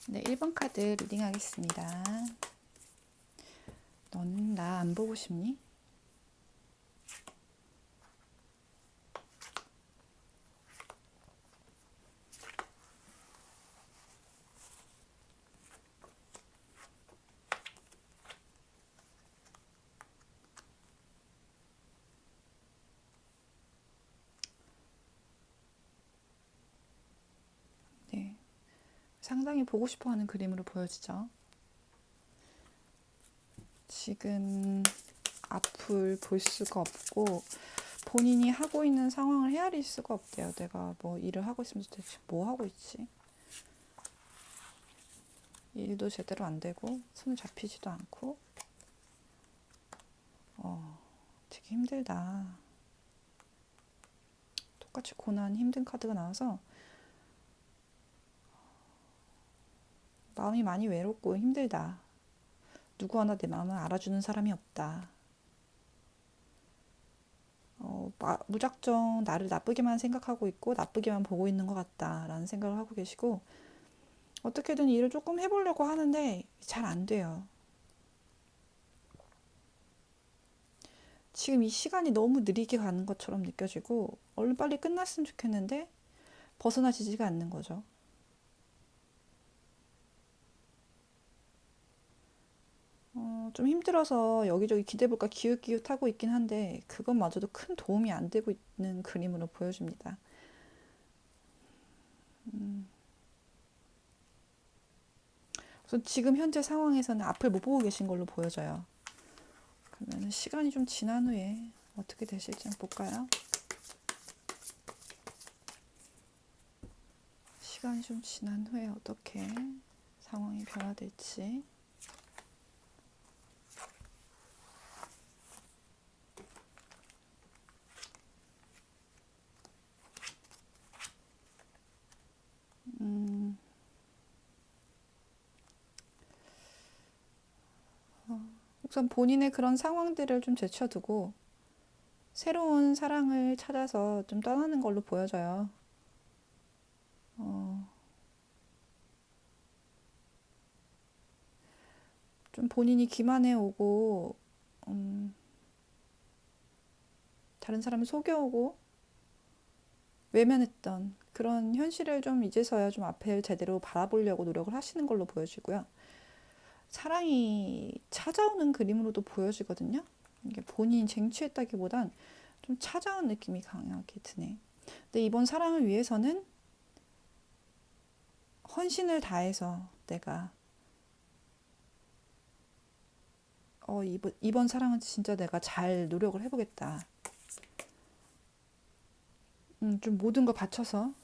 네, 1번 카드 리딩 하겠습니다. 너는 나 안 보고 싶니? 네, 상당히 보고 싶어 하는 그림으로 보여지죠. 지금 앞을 볼 수가 없고 본인이 하고 있는 상황을 헤아릴 수가 없대요. 내가 뭐 일을 하고 있으면서 대체 뭐 하고 있지? 일도 제대로 안 되고 손을 잡히지도 않고 되게 힘들다. 똑같이 고난 힘든 카드가 나와서 마음이 많이 외롭고 힘들다. 누구 하나 내 마음을 알아주는 사람이 없다. 무작정 나를 나쁘게만 생각하고 있고 나쁘게만 보고 있는 것 같다라는 생각을 하고 계시고 어떻게든 일을 조금 해보려고 하는데 잘 안 돼요. 지금 이 시간이 너무 느리게 가는 것처럼 느껴지고 얼른 빨리 끝났으면 좋겠는데 벗어나지지가 않는 거죠. 좀 힘들어서 여기저기 기대볼까 기웃기웃하고 있긴 한데 그것마저도 큰 도움이 안 되고 있는 그림으로 보여집니다. 우선 지금 현재 상황에서는 앞을 못 보고 계신 걸로 보여져요. 그러면 시간이 좀 지난 후에 어떻게 되실지 한번 볼까요? 시간이 좀 지난 후에 어떻게 상황이 변화될지. 우선 본인의 그런 상황들을 좀 제쳐두고 새로운 사랑을 찾아서 좀 떠나는 걸로 보여져요. 좀 본인이 기만해 오고 다른 사람을 속여오고 외면했던 그런 현실을 좀 이제서야 좀 앞을 제대로 바라보려고 노력을 하시는 걸로 보여지고요. 사랑이 찾아오는 그림으로도 보여지거든요. 이게 본인이 쟁취했다기보단 좀 찾아온 느낌이 강하게 드네. 근데 이번 사랑을 위해서는 헌신을 다해서 내가 이번 사랑은 진짜 내가 잘 노력을 해보겠다. 좀 모든 걸 바쳐서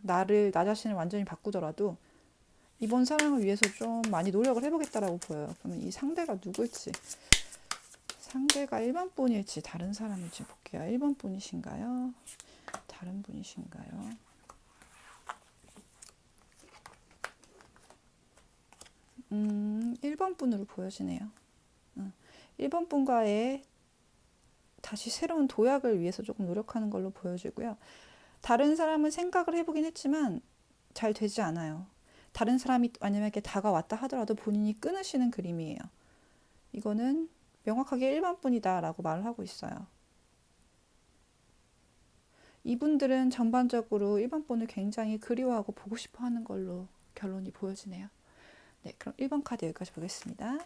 나 자신을 완전히 바꾸더라도 이번 사랑을 위해서 좀 많이 노력을 해보겠다라고 보여요. 그러면 이 상대가 누굴지, 상대가 일반 분일지 다른 사람일지 볼게요. 1번 분이신가요? 다른 분이신가요? 1번 분으로 보여지네요. 1번 분과의 다시 새로운 도약을 위해서 조금 노력하는 걸로 보여지고요. 다른 사람은 생각을 해보긴 했지만 잘 되지 않아요. 다른 사람이 만약에 다가왔다 하더라도 본인이 끊으시는 그림이에요. 이거는 명확하게 일반뿐이다라고 말을 하고 있어요. 이분들은 전반적으로 일반분을 굉장히 그리워하고 보고 싶어 하는 걸로 결론이 보여지네요. 네, 그럼 1번 카드 여기까지 보겠습니다.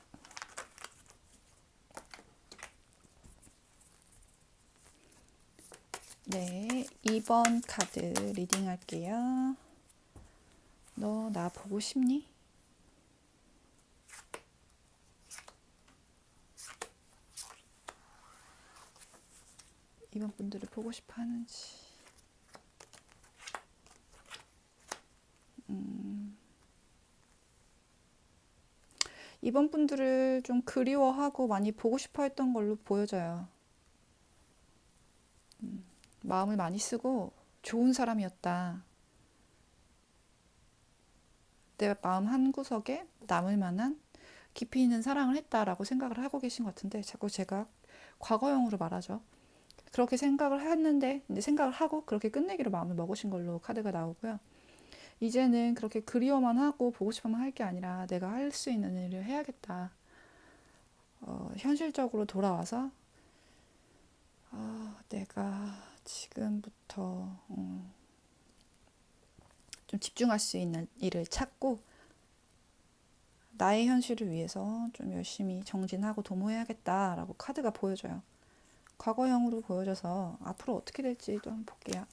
네, 2번 카드 리딩 할게요. 너 나 보고 싶니? 2번 분들을 보고 싶어 하는지. 이번 분들을 좀 그리워하고 많이 보고 싶어 했던 걸로 보여져요. 마음을 많이 쓰고 좋은 사람이었다. 내 마음 한 구석에 남을 만한 깊이 있는 사랑을 했다라고 생각을 하고 계신 것 같은데 자꾸 제가 과거형으로 말하죠. 그렇게 생각을 했는데 이제 생각을 하고 그렇게 끝내기로 마음을 먹으신 걸로 카드가 나오고요. 이제는 그렇게 그리워만 하고 보고 싶어만 할 게 아니라 내가 할 수 있는 일을 해야겠다. 현실적으로 돌아와서 내가 지금부터 좀 집중할 수 있는 일을 찾고 나의 현실을 위해서 좀 열심히 정진하고 도모해야겠다라고 카드가 보여줘요. 과거형으로 보여져서 앞으로 어떻게 될지도 한번 볼게요.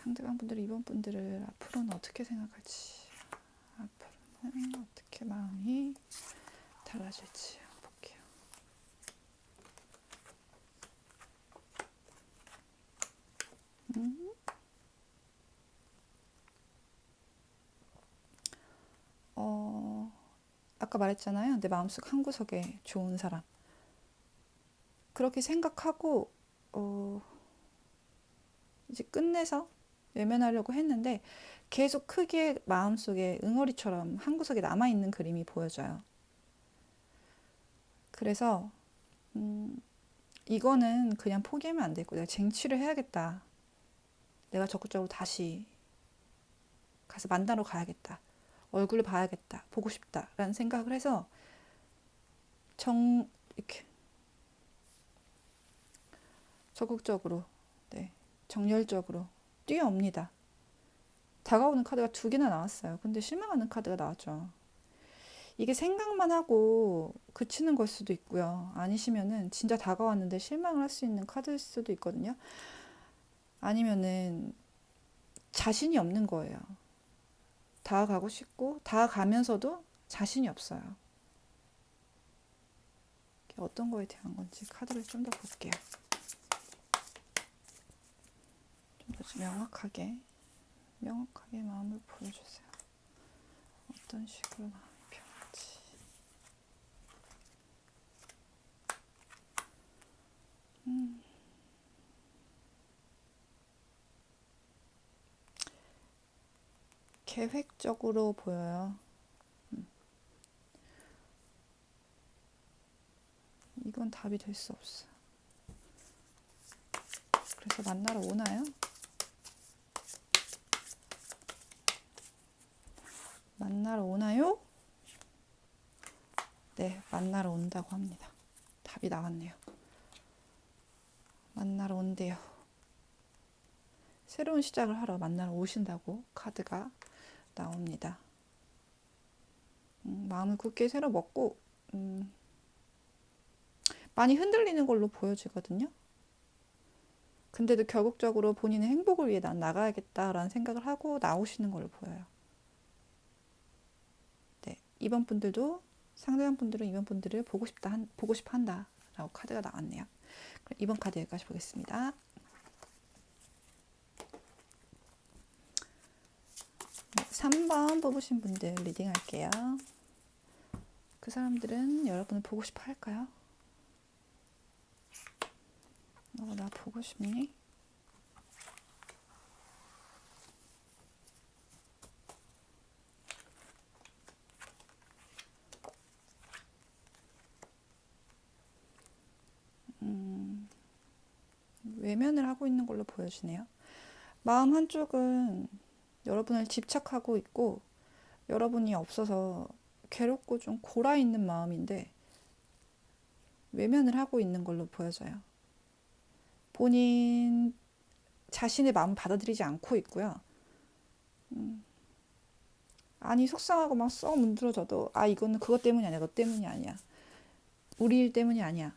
상대방 분들이 이번 분들을 앞으로는 어떻게 생각할지, 앞으로는 어떻게 마음이 달라질지 볼게요. 아까 말했잖아요. 내 마음속 한구석에 좋은 사람. 그렇게 생각하고 이제 끝내서 외면하려고 했는데 계속 크게 마음속에 응어리처럼 한구석에 남아있는 그림이 보여져요. 그래서 이거는 그냥 포기하면 안 되고 내가 쟁취를 해야겠다. 내가 적극적으로 다시 가서 만나러 가야겠다. 얼굴을 봐야겠다. 보고 싶다라는 생각을 해서 이렇게 적극적으로, 네, 정열적으로 뛰어옵니다. 다가오는 카드가 2개나 나왔어요. 근데 실망하는 카드가 나왔죠. 이게 생각만 하고 그치는 걸 수도 있고요. 아니시면은 진짜 다가왔는데 실망을 할 수 있는 카드일 수도 있거든요. 아니면은 자신이 없는 거예요. 다가가고 싶고 다가가면서도 자신이 없어요. 어떤 거에 대한 건지 카드를 좀 더 볼게요. 좀 더 명확하게 마음을 보여주세요. 어떤 식으로 마음이 변할지. 계획적으로 보여요. 이건 답이 될 수 없어. 그래서 만나러 오나요? 만나러 오나요? 네, 만나러 온다고 합니다. 답이 나왔네요. 만나러 온대요. 새로운 시작을 하러 만나러 오신다고 카드가 나옵니다. 마음을 굳게 새로 먹고 많이 흔들리는 걸로 보여지거든요. 근데도 결국적으로 본인의 행복을 위해 난 나가야겠다라는 생각을 하고 나오시는 걸로 보여요. 네, 이번 분들도 상대방 분들은 이번 분들을 보고 싶어 한다라고 카드가 나왔네요. 그럼 이번 카드 여기까지 보겠습니다. 네, 3번 뽑으신 분들 리딩 할게요. 그 사람들은 여러분을 보고 싶어 할까요? 너 나 보고 싶니? 외면을 하고 있는 걸로 보여지네요. 마음 한쪽은 여러분을 집착하고 있고 여러분이 없어서 괴롭고 좀 골아 있는 마음인데 외면을 하고 있는 걸로 보여져요. 본인 자신의 마음 받아들이지 않고 있고요. 아니 속상하고 막 썩 문드러져도 이거는 그것 때문이 아니야. 너 때문이 아니야. 우리 일 때문이 아니야.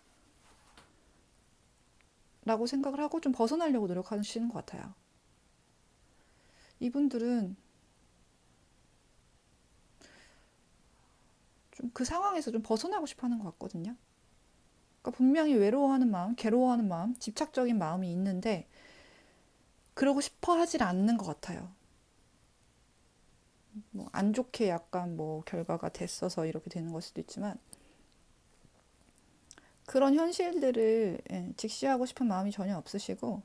라고 생각을 하고 좀 벗어나려고 노력하시는 것 같아요. 이분들은 좀 그 상황에서 좀 벗어나고 싶어 하는 것 같거든요. 그러니까 분명히 외로워하는 마음, 괴로워하는 마음, 집착적인 마음이 있는데 그러고 싶어 하질 않는 것 같아요. 뭐 안 좋게 약간 뭐 결과가 됐어서 이렇게 되는 걸 수도 있지만 그런 현실들을 직시하고 싶은 마음이 전혀 없으시고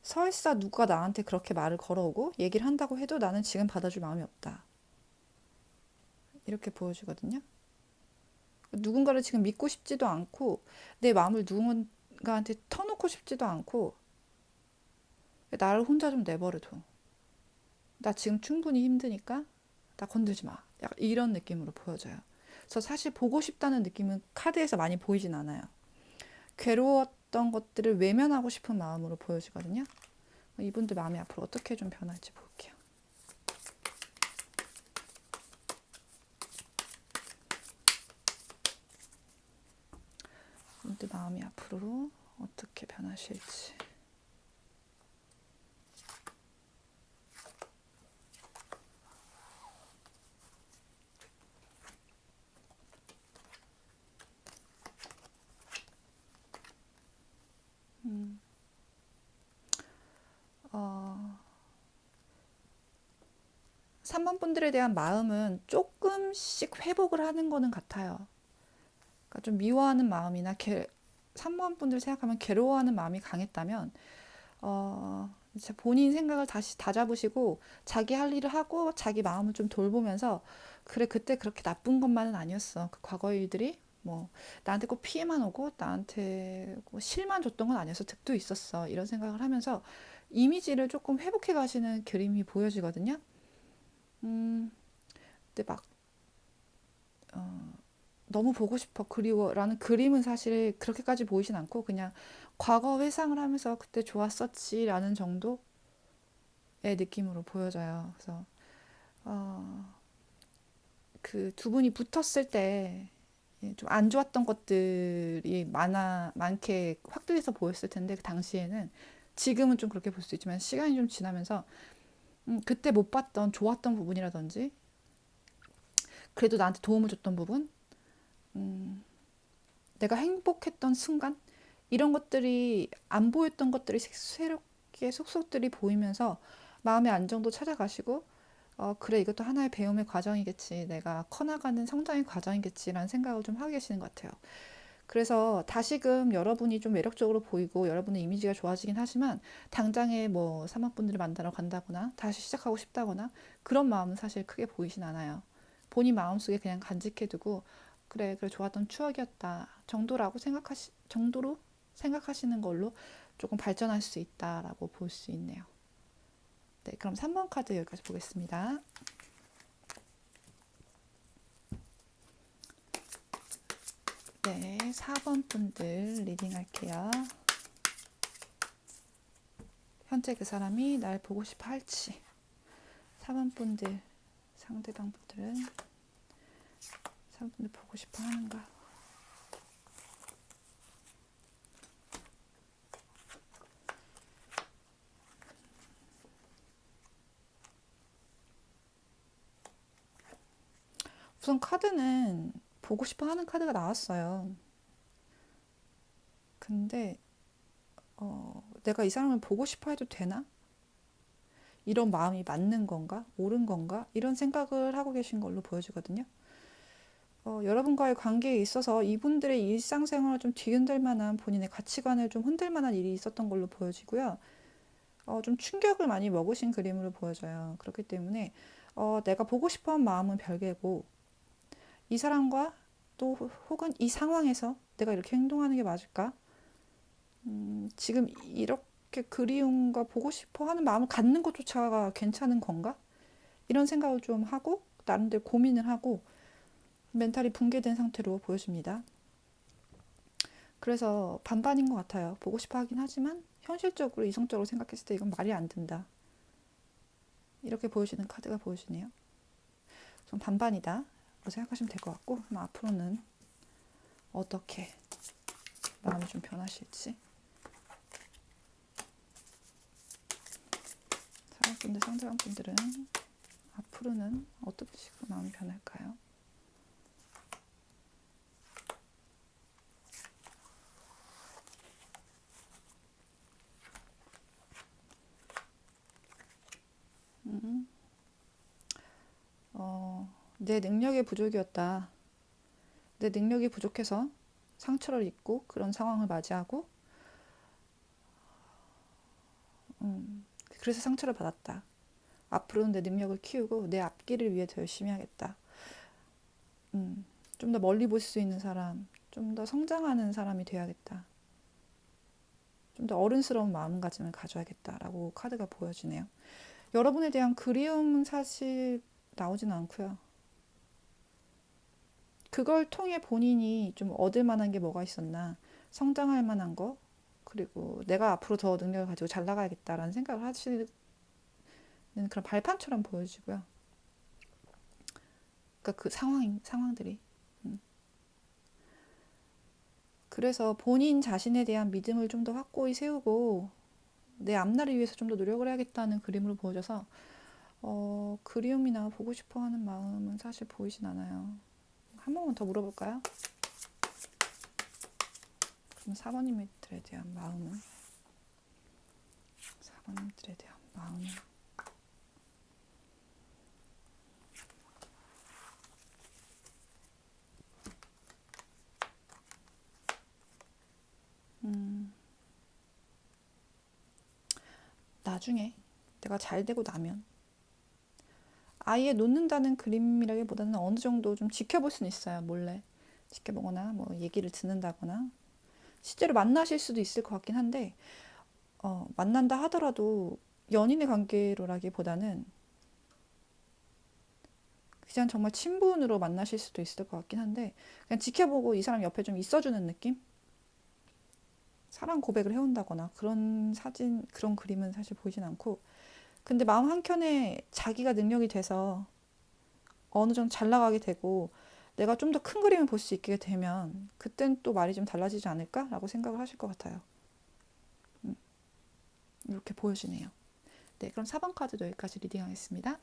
설사 누가 나한테 그렇게 말을 걸어오고 얘기를 한다고 해도 나는 지금 받아줄 마음이 없다. 이렇게 보여주거든요. 누군가를 지금 믿고 싶지도 않고 내 마음을 누군가한테 터놓고 싶지도 않고 나를 혼자 좀 내버려둬. 나 지금 충분히 힘드니까 나 건들지 마. 약간 이런 느낌으로 보여져요. 그래서 사실 보고 싶다는 느낌은 카드에서 많이 보이진 않아요. 괴로웠던 것들을 외면하고 싶은 마음으로 보여지거든요. 이분들 마음이 앞으로 어떻게 좀 변할지 볼게요. 이분들 마음이 앞으로 어떻게 변하실지. 어, 3번 분들에 대한 마음은 조금씩 회복을 하는 거는 같아요. 그러니까 좀 미워하는 마음이나 3번 분들 생각하면 괴로워하는 마음이 강했다면 이제 본인 생각을 다시 다잡으시고 자기 할 일을 하고 자기 마음을 좀 돌보면서 그래 그때 그렇게 나쁜 것만은 아니었어. 그 과거 일들이 뭐 나한테 꼭 피해만 오고 나한테 뭐 실만 줬던 건 아니었어. 득도 있었어. 이런 생각을 하면서 이미지를 조금 회복해 가시는 그림이 보여지거든요. 근데 막 너무 보고 싶어 그리워라는 그림은 사실 그렇게까지 보이진 않고 그냥 과거 회상을 하면서 그때 좋았었지라는 정도의 느낌으로 보여져요. 그래서 그 두 분이 붙었을 때 좀 안 좋았던 것들이 많게 확대해서 보였을 텐데 그 당시에는 지금은 좀 그렇게 볼 수 있지만 시간이 좀 지나면서 그때 못 봤던 좋았던 부분이라든지 그래도 나한테 도움을 줬던 부분 내가 행복했던 순간 이런 것들이 안 보였던 것들이 새롭게 속속들이 보이면서 마음의 안정도 찾아가시고 그래 이것도 하나의 배움의 과정이겠지 내가 커나가는 성장의 과정이겠지라는 생각을 좀 하고 계시는 것 같아요. 그래서 다시금 여러분이 좀 매력적으로 보이고 여러분의 이미지가 좋아지긴 하지만 당장에 뭐 사막분들을 만나러 간다거나 다시 시작하고 싶다거나 그런 마음은 사실 크게 보이진 않아요. 본인 마음속에 그냥 간직해두고 그래 그래 좋았던 추억이었다 정도로 생각하시는 걸로 조금 발전할 수 있다라고 볼 수 있네요. 네, 그럼 3번 카드 여기까지 보겠습니다. 네, 4번 분들 리딩 할게요. 현재 그 사람이 날 보고 싶어 할지. 4번 분들, 상대방 분들은 4번 분들 보고 싶어 하는가? 우선 카드는 보고 싶어 하는 카드가 나왔어요. 근데 내가 이 사람을 보고 싶어 해도 되나? 이런 마음이 맞는 건가? 옳은 건가? 이런 생각을 하고 계신 걸로 보여지거든요. 여러분과의 관계에 있어서 이분들의 일상생활을 좀 뒤흔들 만한 본인의 가치관을 좀 흔들 만한 일이 있었던 걸로 보여지고요. 좀 충격을 많이 먹으신 그림으로 보여져요. 그렇기 때문에 내가 보고 싶어한 마음은 별개고 이 사람과 또 혹은 이 상황에서 내가 이렇게 행동하는 게 맞을까? 지금 이렇게 그리움과 보고 싶어 하는 마음을 갖는 것조차가 괜찮은 건가? 이런 생각을 좀 하고 나름대로 고민을 하고 멘탈이 붕괴된 상태로 보여집니다. 그래서 반반인 것 같아요. 보고 싶어 하긴 하지만 현실적으로 이성적으로 생각했을 때 이건 말이 안 된다. 이렇게 보여지는 카드가 보여지네요. 좀 반반이다. 생각하시면 될 것 같고 그럼 앞으로는 어떻게 마음이 좀 변하실지 사랑분들 상대방분들은 앞으로는 어떻게 식으로 마음이 변할까요? 내 능력의 부족이었다. 내 능력이 부족해서 상처를 입고 그런 상황을 맞이하고 그래서 상처를 받았다. 앞으로는 내 능력을 키우고 내 앞길을 위해 더 열심히 하겠다. 좀 더 멀리 볼 수 있는 사람, 좀 더 성장하는 사람이 돼야겠다. 좀 더 어른스러운 마음가짐을 가져야겠다라고 카드가 보여지네요. 여러분에 대한 그리움은 사실 나오진 않고요. 그걸 통해 본인이 좀 얻을 만한 게 뭐가 있었나, 성장할 만한 거, 그리고 내가 앞으로 더 능력을 가지고 잘 나가야겠다라는 생각을 하시는 그런 발판처럼 보여지고요. 그러니까 그 상황들이. 그래서 본인 자신에 대한 믿음을 좀 더 확고히 세우고 내 앞날을 위해서 좀 더 노력을 해야겠다는 그림으로 보여져서 그리움이나 보고 싶어 하는 마음은 사실 보이진 않아요. 한 번만 더 물어볼까요? 그럼 4번님들에 대한 마음은? 4번님들에 대한 마음은? 나중에 내가 잘 되고 나면 아예 놓는다는 그림이라기보다는 어느 정도 좀 지켜볼 수는 있어요. 몰래 지켜보거나 뭐 얘기를 듣는다거나 실제로 만나실 수도 있을 것 같긴 한데 만난다 하더라도 연인의 관계로라기보다는 그냥 정말 친분으로 만나실 수도 있을 것 같긴 한데 그냥 지켜보고 이 사람 옆에 좀 있어주는 느낌? 사랑 고백을 해온다거나 그런 사진, 그런 그림은 사실 보이진 않고 근데 마음 한켠에 자기가 능력이 돼서 어느 정도 잘 나가게 되고 내가 좀 더 큰 그림을 볼 수 있게 되면 그땐 또 말이 좀 달라지지 않을까라고 생각을 하실 것 같아요. 이렇게 보여지네요. 네, 그럼 4번 카드도 여기까지 리딩하겠습니다.